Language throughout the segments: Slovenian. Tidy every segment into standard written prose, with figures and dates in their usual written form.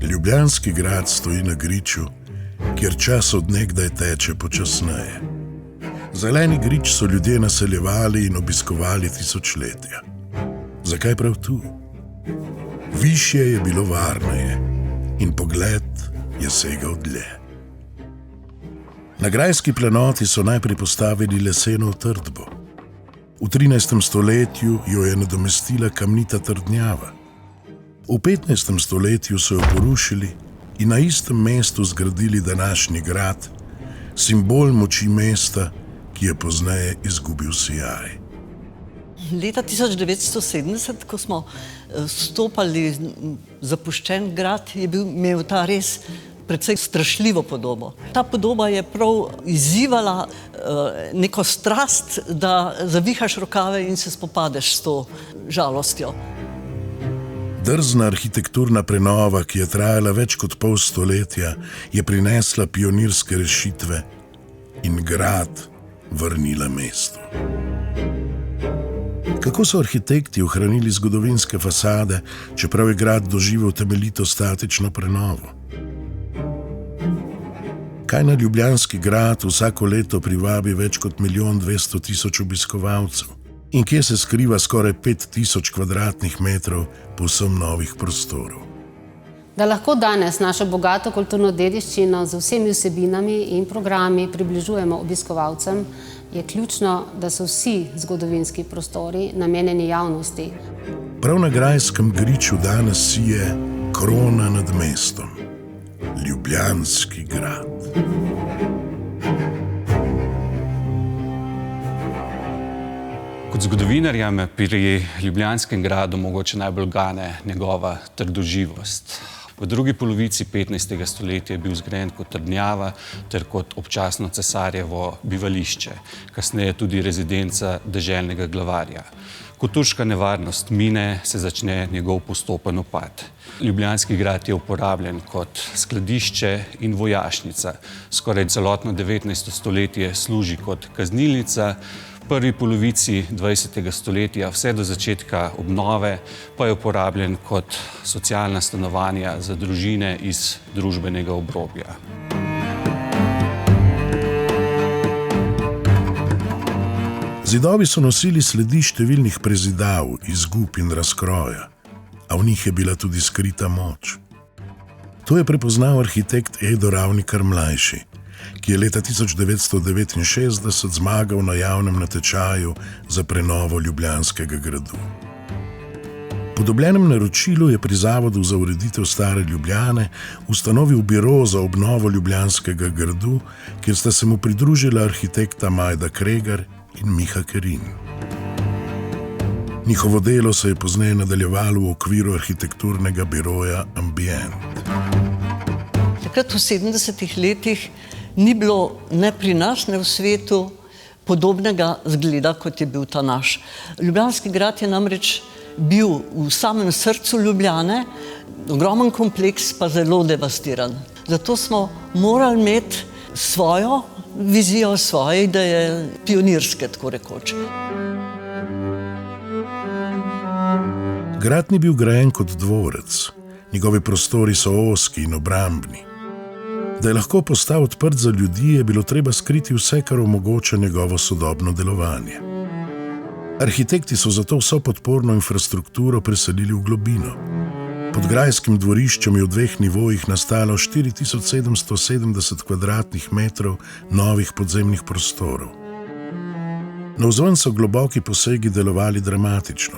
Ljubljanski grad stoji na griču, kjer čas od nekdaj teče počasneje. Zeleni grič so ljudje naseljevali in obiskovali tisočletja. Zakaj prav tu? Višje je bilo varneje in pogled je segal dlje. Na grajski planoti so najprej postavili leseno utrdbo. V 13. stoletju jo je nadomestila kamnita trdnjava. V 15. stoletju so jo porušili in na istem mestu zgradili današnji grad, simbol moči mesta, ki je pozneje izgubil sijaj. Leta 1970, ko smo vstopali v zapuščen grad, je imel ta res precej strašljivo podobo. Ta podoba je prav izzivala neko strast, da zavihaš rokave in se spopadeš s to žalostjo. Drzna arhitekturna prenova, ki je trajala več kot pol stoletja, je prinesla pionirske rešitve in grad vrnila mestu. Kako so arhitekti ohranili zgodovinske fasade, čeprav je grad doživel temeljito statično prenovo? Kaj na ljubljanski grad vsako leto privabi več kot 1.200.000 obiskovalcev? In kje se skriva skoraj 5.000 kvadratnih metrov povsem novih prostorov? Da lahko danes našo bogato kulturno dediščino z vsemi vsebinami in programi približujemo obiskovalcem, je ključno, da so vsi zgodovinski prostori namenjeni javnosti. Prav na grajskem griču danes sije krona nad mestom. Ljubljanski grad. Kot zgodovinarja me pri Ljubljanskem gradu mogoče najbolj gane njegova trdoživost. V drugi polovici 15. stoletja je bil zgrajen kot trdnjava ter kot občasno cesarjevo bivališče, kasneje tudi rezidenca deželnega glavarja. Ko turška nevarnost mine, se začne njegov postopen upad. Ljubljanski grad je uporabljen kot skladišče in vojašnica. Skoraj celotno 19. stoletje služi kot kaznilnica, v prvi polovici 20. stoletja vse do začetka obnove pa je uporabljen kot socialna stanovanja za družine iz družbenega obrobja. Zidovi so nosili sledi številnih prezidav, izgub in razkroja, a v njih je bila tudi skrita moč. To je prepoznal arhitekt Edo Ravnikar mlajši, ki je leta 1969 zmagal na javnem natečaju za prenovo Ljubljanskega gradu. Po dobljenem naročilu je pri Zavodu za ureditev Stare Ljubljane ustanovil biro za obnovo Ljubljanskega gradu, kjer sta se mu pridružila arhitekta Majda Kregar in Miha Kerin. Njihovo delo se je pozneje nadaljevalo v okviru arhitekturnega biroja Ambient. Takrat v 70. letih ni bilo ne pri nas, ne v svetu podobnega zgleda, kot je bil ta naš. Ljubljanski grad je namreč bil v samem srcu Ljubljane, ogromen kompleks, pa zelo devastiran. Zato smo morali imeti svojo vizijo, svoje ideje, pionirske, tako rekoč. Grad ni bil grajen kot dvorec. Njegovi prostori so ozki in obrambni. Da je lahko postal odprt za ljudi, je bilo treba skriti vse, kar omogoča njegovo sodobno delovanje. Arhitekti so zato vso podporno infrastrukturo preselili v globino. Pod grajskim dvoriščem je v 2 nivojih nastalo 4770 kvadratnih metrov novih podzemnih prostorov. Navzven so globoki posegi delovali dramatično,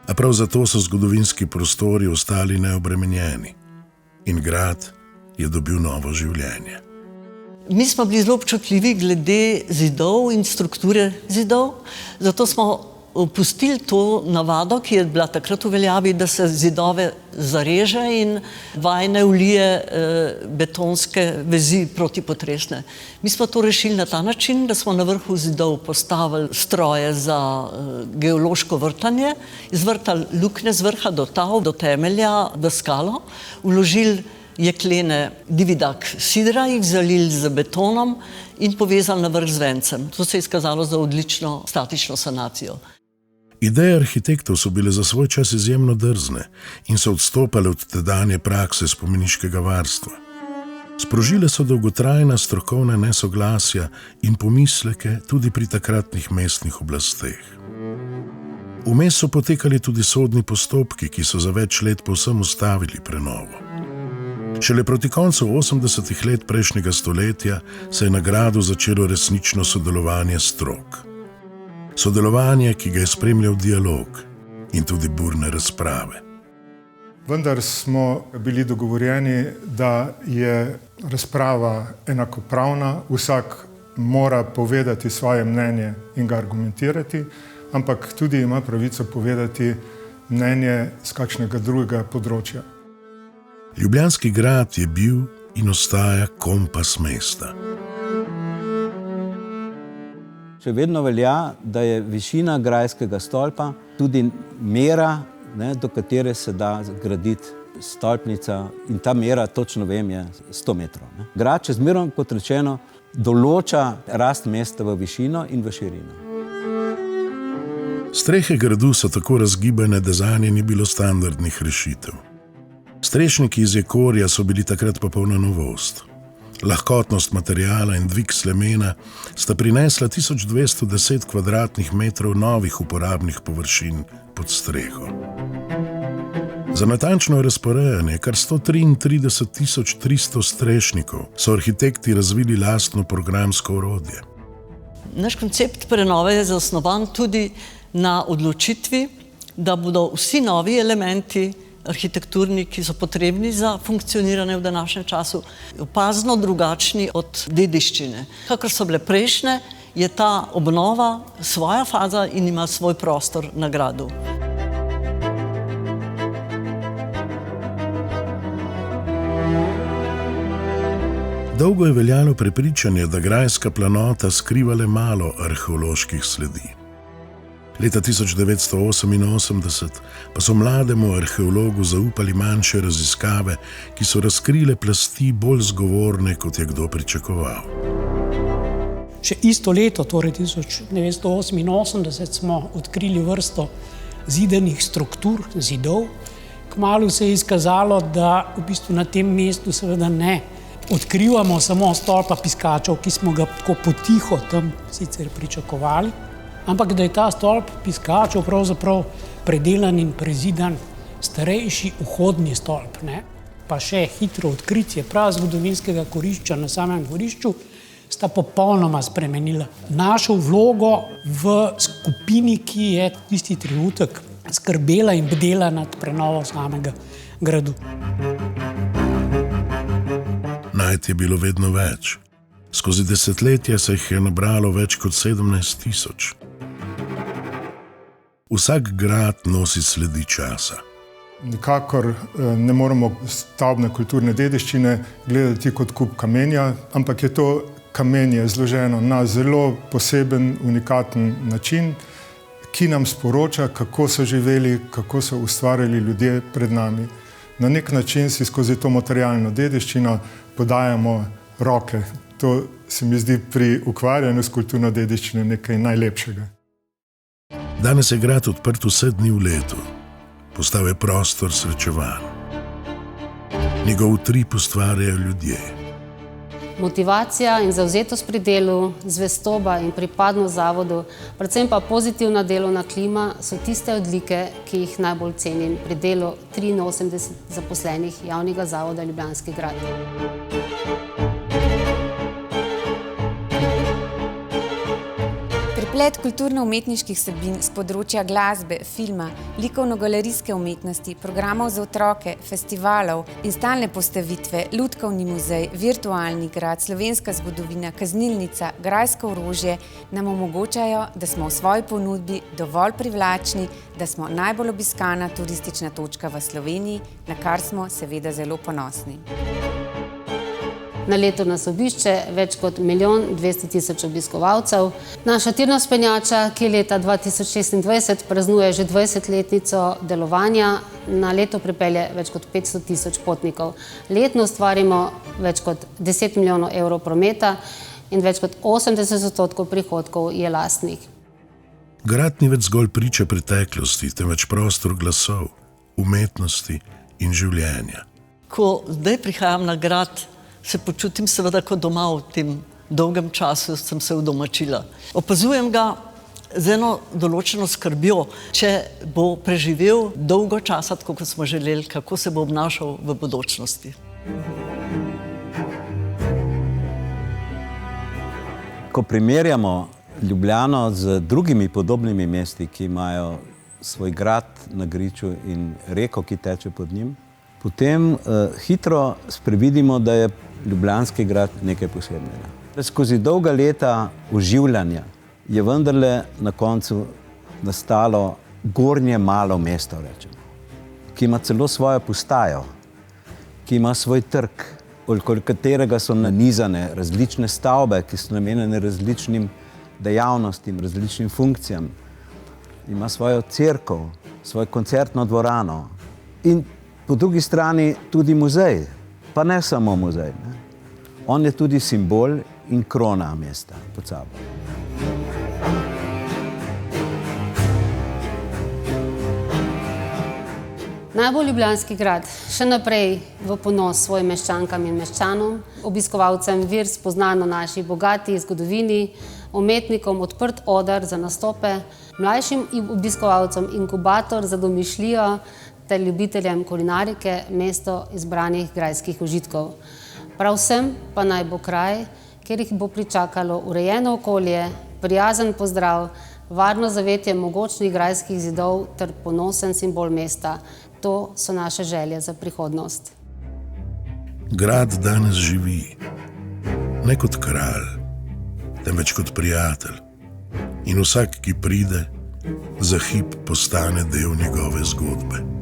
a prav zato so zgodovinski prostori ostali neobremenjeni in grad je dobil novo življenje. Mi smo bili zelo občutljivi glede zidov in strukture zidov, zato smo opustili to navado, ki je bila takrat v veljavi, da se zidove zareže in vajne vlije betonske vezi protipotresne. Mi smo to rešili na ta način, da smo na vrhu zidov postavili stroje za geološko vrtanje, izvrtali luknje z vrha do tal, do temelja, v skalo, vložili jeklene dividak sidra, jih zalili z betonom in povezali na vrh z vencem. To se je izkazalo za odlično statično sanacijo. Ideje arhitektov so bile za svoj čas izjemno drzne in so odstopale od tedanje prakse spomeniškega varstva. Sprožile so dolgotrajna strokovna nesoglasja in pomisleke tudi pri takratnih mestnih oblasteh. Vmes so potekali tudi sodni postopki, ki so za več let povsem ustavili prenovo. Šele proti koncu 80. let prejšnjega stoletja se je na gradu začelo resnično sodelovanje strok. Sodelovanje, ki ga je spremljal dialog in tudi burne razprave. Vendar smo bili dogovorjeni, da je razprava enakopravna, vsak mora povedati svoje mnenje in ga argumentirati, ampak tudi ima pravico povedati mnenje z kakšnega drugega področja. Ljubljanski grad je bil in ostaja kompas mesta. Še vedno velja, da je višina grajskega stolpa tudi mera, do katere se da graditi stolpnica, in ta mera, točno vem, je 100 metrov. Grad čezmerno, kot rečeno, določa rast mesta v višino in v širino. Strehe gradu so tako razgibane, da zanje ni bilo standardnih rešitev. Strešniki iz jekorja so bili takrat popolna novost. Lahkotnost materiala in dvig slemena sta prinesla 1210 kvadratnih metrov novih uporabnih površin pod streho. Za natančno razporejanje kar 133.300 strešnikov so arhitekti razvili lastno programsko orodje. Naš koncept prenove je zasnovan tudi na odločitvi, da bodo vsi novi elementi arhitekturni, ki so potrebni za funkcioniranje v današnjem času, opazno drugačni od dediščine. Kakor so bile prejšnje, je ta obnova svoja faza in ima svoj prostor na gradu. Dolgo je veljalo prepričanje, da grajska planota skriva le malo arheoloških sledi. Leta 1988 pa so mlademu arheologu zaupali manjše raziskave, ki so razkrile plasti bolj zgovorne, kot je kdo pričakoval. Še isto leto, torej 1988, smo odkrili vrsto zidanih struktur, zidov. Kmalu se je izkazalo, da v bistvu na tem mestu seveda ne odkrivamo samo stolpa piskačev, ki smo ga tako potiho tam sicer pričakovali, ampak da je ta stolp piskačev pravzaprav predelan in prezidan starejši vhodni stolp. Pa še hitro odkritje prav zgodovinskega kurišča na samem dvorišču sta popolnoma spremenila našo vlogo v skupini, ki je tisti trenutek skrbela in bdela nad prenovo samega gradu. Najd je bilo vedno več. Skozi desetletja se jih je nabralo več kot 17.000. Vsak grad nosi sledi časa. Nikakor ne moremo stavbne kulturne dediščine gledati kot kup kamenja, ampak je to kamenje zloženo na zelo poseben, unikaten način, ki nam sporoča, kako so živeli, kako so ustvarjali ljudje pred nami. Na nek način si skozi to materialno dediščino podajamo roke. To se mi zdi pri ukvarjanju s kulturno dediščino nekaj najlepšega. Danes je grad odprt vse dni v letu. Postal je prostor srečevanj. Njegov utrip ustvarjajo ljudje. Motivacija in zavzetost pri delu, zvestoba in pripadnost zavodu, predvsem pa pozitivna delovna klima so tiste odlike, ki jih najbolj cenim pri delu 83 zaposlenih javnega zavoda Ljubljanski grad. Preplet kulturno-umetniških vsebin z področja glasbe, filma, likovno-galerijske umetnosti, programov za otroke, festivalov in stalne postavitve, lutkovni muzej, virtualni grad, slovenska zgodovina, kaznilnica, grajsko orožje nam omogočajo, da smo v svoji ponudbi dovolj privlačni, da smo najbolj obiskana turistična točka v Sloveniji, na kar smo seveda zelo ponosni. Na leto nas obišče več kot 1.200.000 obiskovalcev. Naša tirna vzpenjača, ki leta 2026 praznuje že 20-letnico delovanja, na leto pripelje več kot 500 000 potnikov. Letno ustvarimo več kot 10 milijonov evrov prometa in več kot 80% prihodkov je lastnih. Grad ni več zgolj priča preteklosti, temveč prostor glasov, umetnosti in življenja. Ko zdaj prihajam na grad, se počutim seveda kot doma. V tem dolgem času sem se udomačila. Opazujem ga z eno določeno skrbjo, če bo preživel dolgo časa, tako kot smo želeli, kako se bo obnašal v bodočnosti. Ko primerjamo Ljubljano z drugimi podobnimi mesti, ki imajo svoj grad na griču in reko, ki teče pod njim, potem hitro sprevidimo, da je Ljubljanski grad nekaj posebnega. Skozi dolga leta oživljanja je vendarle na koncu nastalo gornje malo mesto, rečemo, ki ima celo svojo postajo, ki ima svoj trg, okoli katerega so nanizane različne stavbe, ki so namenjene različnim dejavnostim, različnim funkcijam. Ima svojo cerkev, svojo koncertno dvorano in po drugi strani tudi muzej, pa ne samo muzej. Ne? On je tudi simbol in krona mesta pod sabo. Naj bo Ljubljanski grad še naprej v ponos svojim meščankam in meščanom, obiskovalcem vir spoznan o naši bogati zgodovini, umetnikom odprt oder za nastope, mlajšim obiskovalcem inkubator za domišljijo ter ljubiteljem kulinarike mesto izbranih grajskih užitkov. Prav vsem pa naj bo kraj, kjer jih bo pričakalo urejeno okolje, prijazen pozdrav, varno zavetje mogočnih grajskih zidov ter ponosen simbol mesta. To so naše želje za prihodnost. Grad danes živi, ne kot kralj, temveč kot prijatelj. In vsak, ki pride, za hip postane del njegove zgodbe.